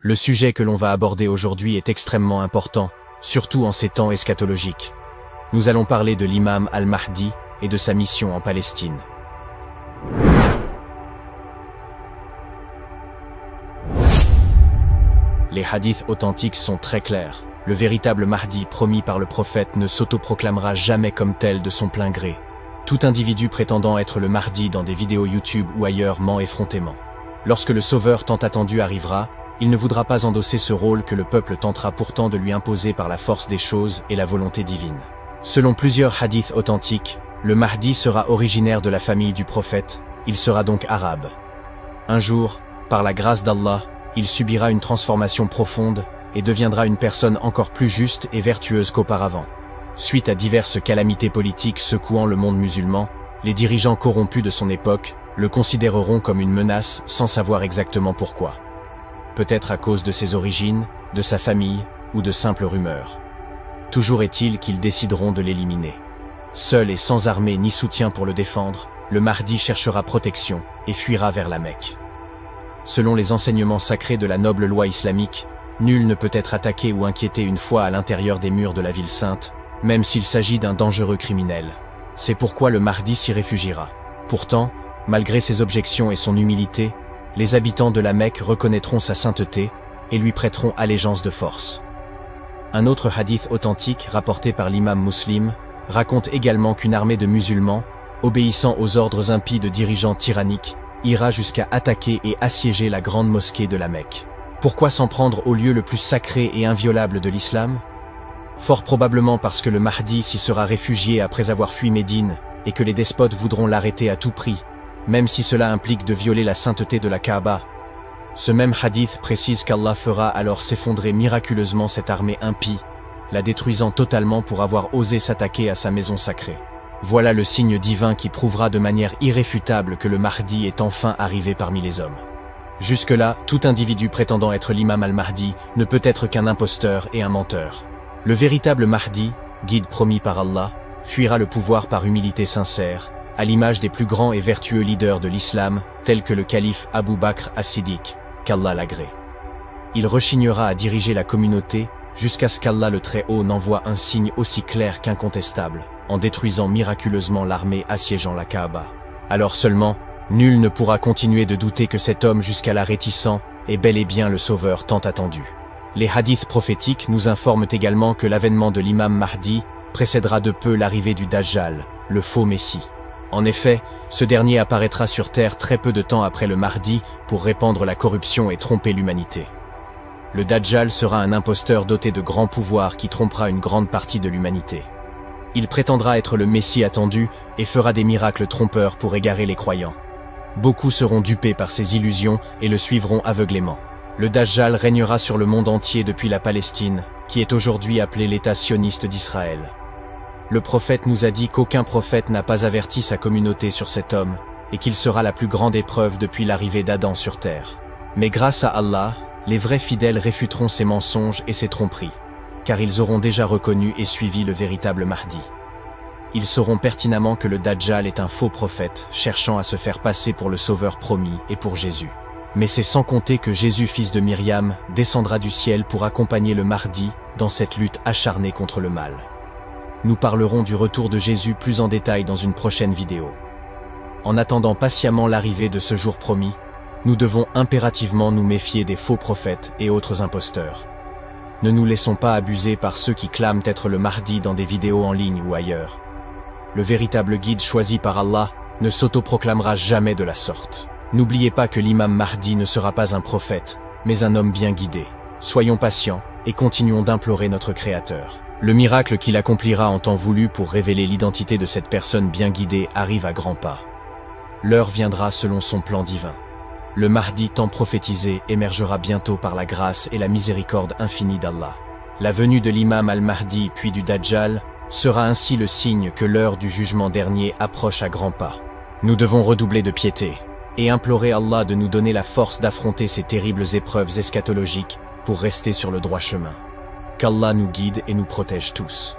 Le sujet que l'on va aborder aujourd'hui est extrêmement important, surtout en ces temps eschatologiques. Nous allons parler de l'imam al-Mahdi et de sa mission en Palestine. Les hadiths authentiques sont très clairs. Le véritable Mahdi promis par le prophète ne s'autoproclamera jamais comme tel de son plein gré. Tout individu prétendant être le Mahdi dans des vidéos YouTube ou ailleurs ment effrontément. Lorsque le sauveur tant attendu arrivera, il ne voudra pas endosser ce rôle que le peuple tentera pourtant de lui imposer par la force des choses et la volonté divine. Selon plusieurs hadiths authentiques, le Mahdi sera originaire de la famille du prophète, il sera donc arabe. Un jour, par la grâce d'Allah, il subira une transformation profonde et deviendra une personne encore plus juste et vertueuse qu'auparavant. Suite à diverses calamités politiques secouant le monde musulman, les dirigeants corrompus de son époque le considéreront comme une menace sans savoir exactement pourquoi. Peut-être à cause de ses origines, de sa famille ou de simples rumeurs. Toujours est-il qu'ils décideront de l'éliminer. Seul et sans armée ni soutien pour le défendre, le Mahdi cherchera protection et fuira vers la Mecque. Selon les enseignements sacrés de la noble loi islamique, nul ne peut être attaqué ou inquiété une fois à l'intérieur des murs de la ville sainte, même s'il s'agit d'un dangereux criminel. C'est pourquoi le Mahdi s'y réfugiera. Pourtant, malgré ses objections et son humilité, les habitants de la Mecque reconnaîtront sa sainteté et lui prêteront allégeance de force. Un autre hadith authentique rapporté par l'imam Muslim raconte également qu'une armée de musulmans, obéissant aux ordres impies de dirigeants tyranniques, ira jusqu'à attaquer et assiéger la grande mosquée de la Mecque. Pourquoi s'en prendre au lieu le plus sacré et inviolable de l'islam? Fort probablement parce que le Mahdi s'y sera réfugié après avoir fui Médine et que les despotes voudront l'arrêter à tout prix, même si cela implique de violer la sainteté de la Kaaba. Ce même hadith précise qu'Allah fera alors s'effondrer miraculeusement cette armée impie, la détruisant totalement pour avoir osé s'attaquer à sa maison sacrée. Voilà le signe divin qui prouvera de manière irréfutable que le Mahdi est enfin arrivé parmi les hommes. Jusque-là, tout individu prétendant être l'imam al-Mahdi ne peut être qu'un imposteur et un menteur. Le véritable Mahdi, guide promis par Allah, fuira le pouvoir par humilité sincère, à l'image des plus grands et vertueux leaders de l'islam, tels que le calife Abu Bakr as-Siddiq, qu'Allah l'agrée. Il rechignera à diriger la communauté jusqu'à ce qu'Allah le Très-Haut n'envoie un signe aussi clair qu'incontestable, en détruisant miraculeusement l'armée assiégeant la Kaaba. Alors seulement, nul ne pourra continuer de douter que cet homme jusqu'à là réticent est bel et bien le sauveur tant attendu. Les hadiths prophétiques nous informent également que l'avènement de l'imam Mahdi précédera de peu l'arrivée du Dajjal, le faux Messie. En effet, ce dernier apparaîtra sur terre très peu de temps après le Mahdi pour répandre la corruption et tromper l'humanité. Le Dajjal sera un imposteur doté de grands pouvoirs qui trompera une grande partie de l'humanité. Il prétendra être le Messie attendu et fera des miracles trompeurs pour égarer les croyants. Beaucoup seront dupés par ses illusions et le suivront aveuglément. Le Dajjal régnera sur le monde entier depuis la Palestine, qui est aujourd'hui appelée l'État sioniste d'Israël. Le prophète nous a dit qu'aucun prophète n'a pas averti sa communauté sur cet homme, et qu'il sera la plus grande épreuve depuis l'arrivée d'Adam sur terre. Mais grâce à Allah, les vrais fidèles réfuteront ces mensonges et ces tromperies, car ils auront déjà reconnu et suivi le véritable Mahdi. Ils sauront pertinemment que le Dajjal est un faux prophète, cherchant à se faire passer pour le sauveur promis et pour Jésus. Mais c'est sans compter que Jésus, fils de Myriam, descendra du ciel pour accompagner le Mahdi dans cette lutte acharnée contre le mal. Nous parlerons du retour de Jésus plus en détail dans une prochaine vidéo. En attendant patiemment l'arrivée de ce jour promis, nous devons impérativement nous méfier des faux prophètes et autres imposteurs. Ne nous laissons pas abuser par ceux qui clament être le Mahdi dans des vidéos en ligne ou ailleurs. Le véritable guide choisi par Allah ne s'autoproclamera jamais de la sorte. N'oubliez pas que l'imam Mahdi ne sera pas un prophète, mais un homme bien guidé. Soyons patients et continuons d'implorer notre Créateur. Le miracle qu'il accomplira en temps voulu pour révéler l'identité de cette personne bien guidée arrive à grands pas. L'heure viendra selon son plan divin. Le Mahdi tant prophétisé émergera bientôt par la grâce et la miséricorde infinie d'Allah. La venue de l'imam al-Mahdi puis du Dajjal sera ainsi le signe que l'heure du jugement dernier approche à grands pas. Nous devons redoubler de piété et implorer Allah de nous donner la force d'affronter ces terribles épreuves eschatologiques pour rester sur le droit chemin. Qu'Allah nous guide et nous protège tous.